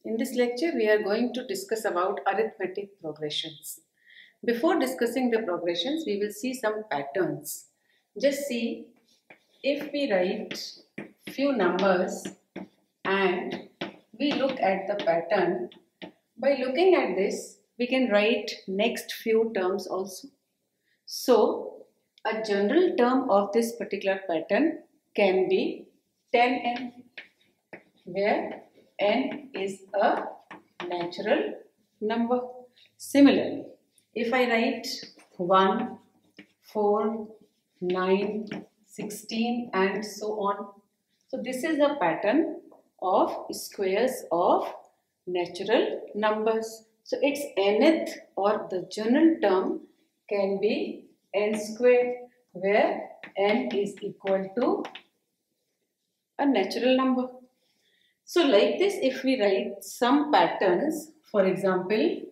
In this lecture, we are going to discuss about arithmetic progressions. Before discussing the progressions, we will see some patterns. Just see, if we write few numbers and we look at the pattern, by looking at this, we can write next few terms also. So, a general term of this particular pattern can be 10n, where n is a natural number. Similarly, if I write 1, 4, 9, 16 and so on. So this is a pattern of squares of natural numbers. So its nth or the general term can be n squared, where n is equal to a natural number. So like this, if we write some patterns, for example,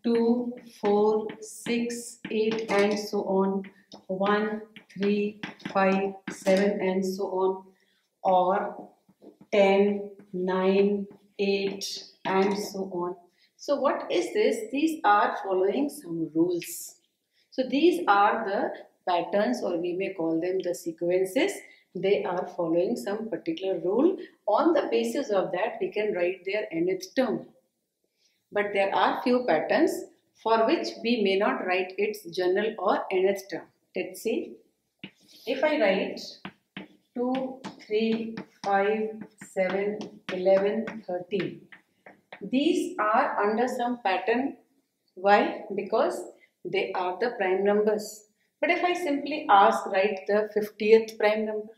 2, 4, 6, 8 and so on, 1, 3, 5, 7 and so on, or 10, 9, 8 and so on. So what is this? These are following some rules. So these are the patterns, or we may call them the sequences. They are following some particular rule. On the basis of that, we can write their nth term. But there are few patterns for which we may not write its general or nth term. Let's see. If I write 2, 3, 5, 7, 11, 13. These are under some pattern. Why? Because they are the prime numbers. But if I simply ask, write the 50th prime number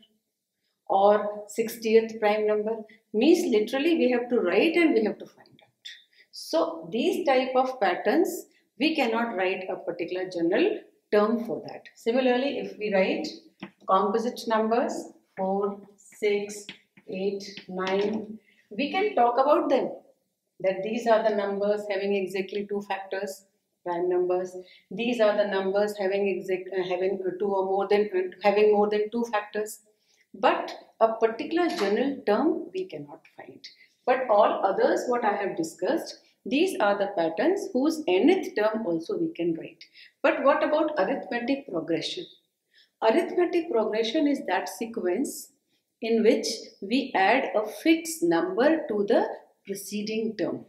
or 60th prime number, means literally we have to write and we have to find out. So these type of patterns, we cannot write a particular general term for that. Similarly, if we write composite numbers 4, 6, 8, 9, we can talk about them, that these are the numbers having exactly 2 factors, prime numbers. These are the numbers having more than 2 factors. But a particular general term we cannot find. But all others what I have discussed, these are the patterns whose nth term also we can write. But what about arithmetic progression? Arithmetic progression is that sequence in which we add a fixed number to the preceding term,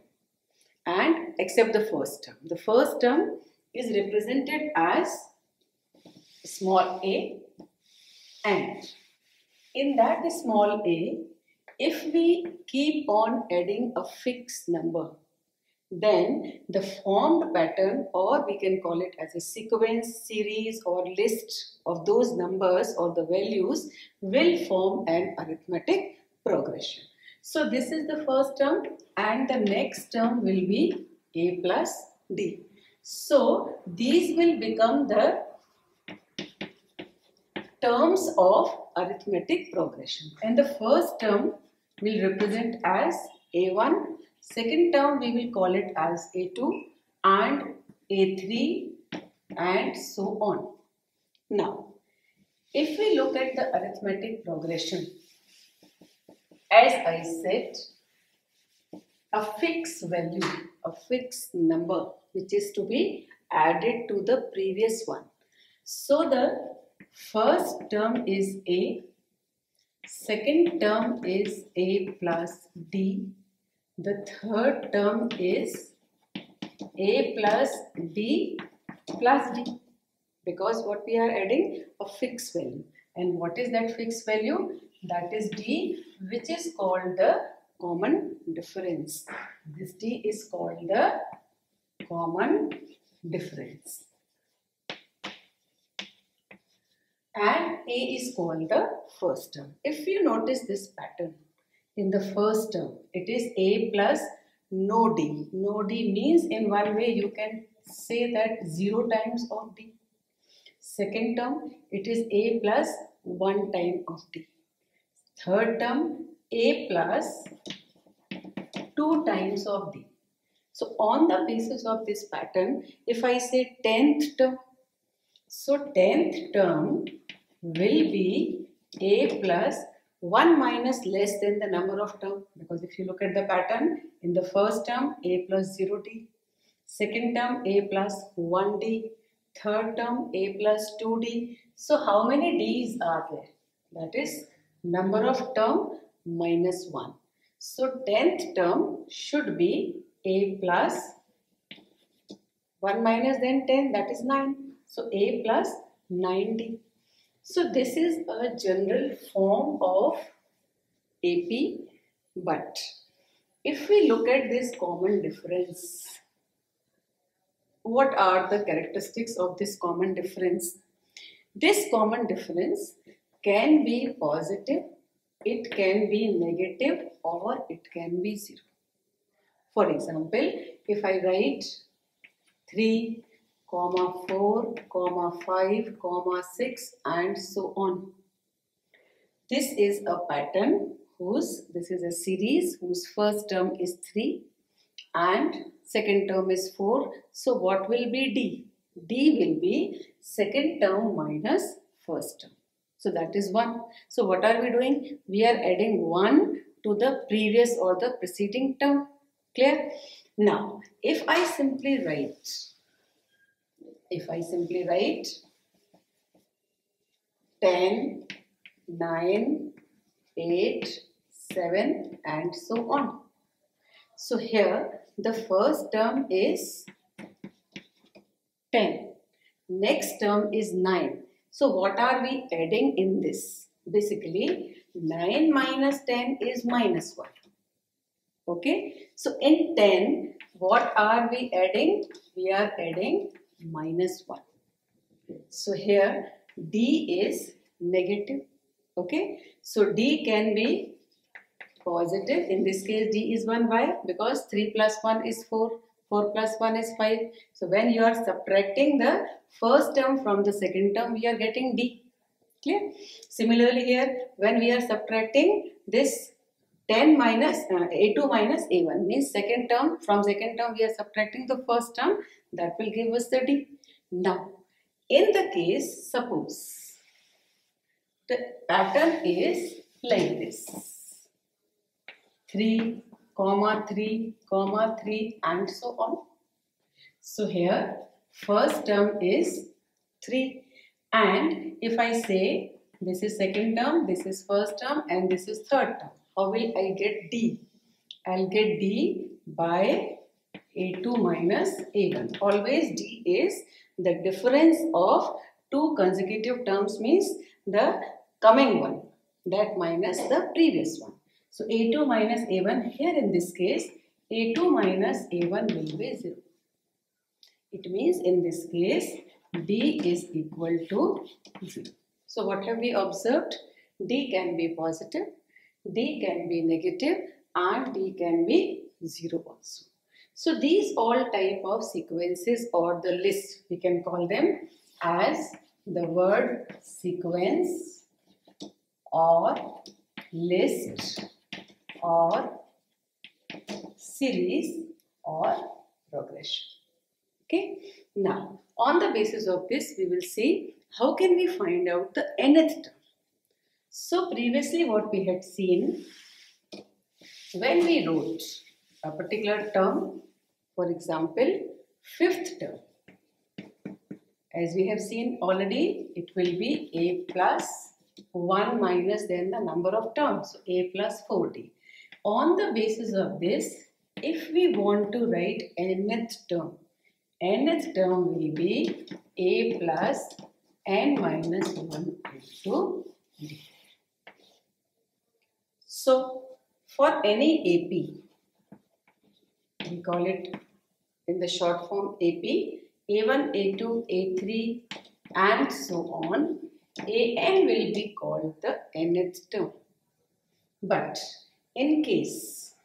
and except the first term. The first term is represented as small a, and in that small a, if we keep on adding a fixed number, then the formed pattern, or we can call it as a sequence, series or list of those numbers or the values, will form an arithmetic progression. So this is the first term, and the next term will be a plus d. So these will become the terms of arithmetic progression, and the first term will represent as a1, second term we will call it as a2 and a3 and so on. Now, if we look at the arithmetic progression, as I said, a fixed value, a fixed number which is to be added to the previous one. So the first term is a, second term is a plus d, the third term is a plus d plus d, because what we are adding? A fixed value. And what is that fixed value? That is d, which is called the common difference. This d is called the common difference. And a is called the first term. If you notice this pattern, in the first term, it is a plus no d. No d means in one way you can say that 0 times of d. Second term, it is a plus 1 time of d. Third term, a plus 2 times of d. So on the basis of this pattern, if I say 10th term, so 10th term will be a plus 1 minus less than the number of term, because if you look at the pattern, in the first term a plus 0d, second term a plus 1d, third term a plus 2d. So how many d's are there? That is number of term minus 1. So 10th term should be a plus 1 minus then 10, that is 9. So a plus 9d. So this is a general form of AP, but if we look at this common difference, what are the characteristics of this common difference? This common difference can be positive, it can be negative, or it can be 0. For example, if I write 3, 4, 5, 6 and so on. This is a pattern this is a series whose first term is 3 and second term is 4. So what will be D? D will be second term minus first term. So that is 1. So what are we doing? We are adding 1 to the previous or the preceding term. Clear? Now, if I simply write 10, 9, 8, 7 and so on. So here the first term is 10. Next term is 9. So what are we adding in this? Basically 9 minus 10 is minus 1. Okay. So in 10 what are we adding? We are adding minus 1. So here D is negative. Okay. So D can be positive. In this case D is 1. Why? Because 3 plus 1 is 4. 4 plus 1 is 5. So when you are subtracting the first term from the second term, we are getting D. Clear? Similarly here, when we are subtracting this 10 minus A2 minus A1 means second term, from second term we are subtracting the first term, that will give us the D. Now, in the case, suppose the pattern is like this. 3, 3, 3 and so on. So here first term is 3 and if I say this is second term, this is first term and this is third term, how will I get D? I'll get D by A2 minus A1. Always D is the difference of two consecutive terms, means the coming one, that minus the previous one. So A2 minus A1, here in this case, A2 minus A1 will be 0. It means in this case, D is equal to 0. So what have we observed? D can be positive, D can be negative and D can be 0 also. So these all type of sequences or the list, we can call them as the word sequence or list or series or progression. Okay. Now, on the basis of this, we will see how can we find out the nth term. So previously what we had seen, when we wrote a particular term, for example, fifth term, as we have seen already, it will be A plus 1 minus then the number of terms, so A plus 4D. On the basis of this, if we want to write nth term will be A plus n minus 1 into D. So, for any AP, we call it in the short form AP, A1, A2, A3 and so on, AN will be called the nth term. But in case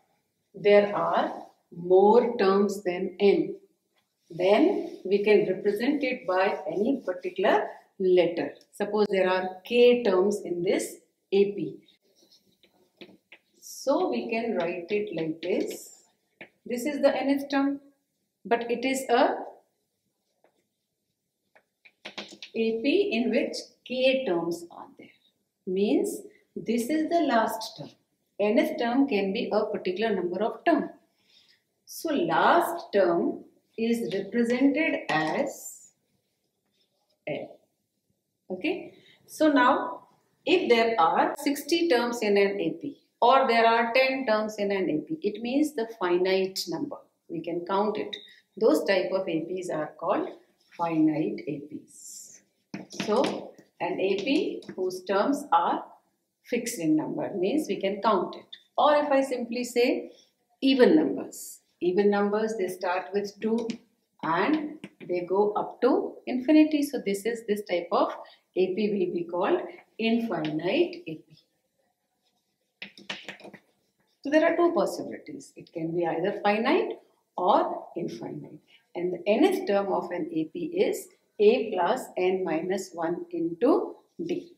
there are more terms than n, then we can represent it by any particular letter. Suppose there are k terms in this AP. So we can write it like this. This is the nth term, but it is a AP in which k terms are there. Means This is the last term. Nth term can be a particular number of terms. So last term is represented as N. Okay. So now if there are 60 terms in an AP or there are 10 terms in an AP, it means the finite number. We can count it. Those type of APs are called finite APs. So an AP whose terms are fixed in number means we can count it. Or if I simply say even numbers. Even numbers, they start with 2 and they go up to infinity. So this type of AP will be called infinite AP. So there are two possibilities. It can be either finite or infinite. And the nth term of an AP is A plus n minus 1 into D.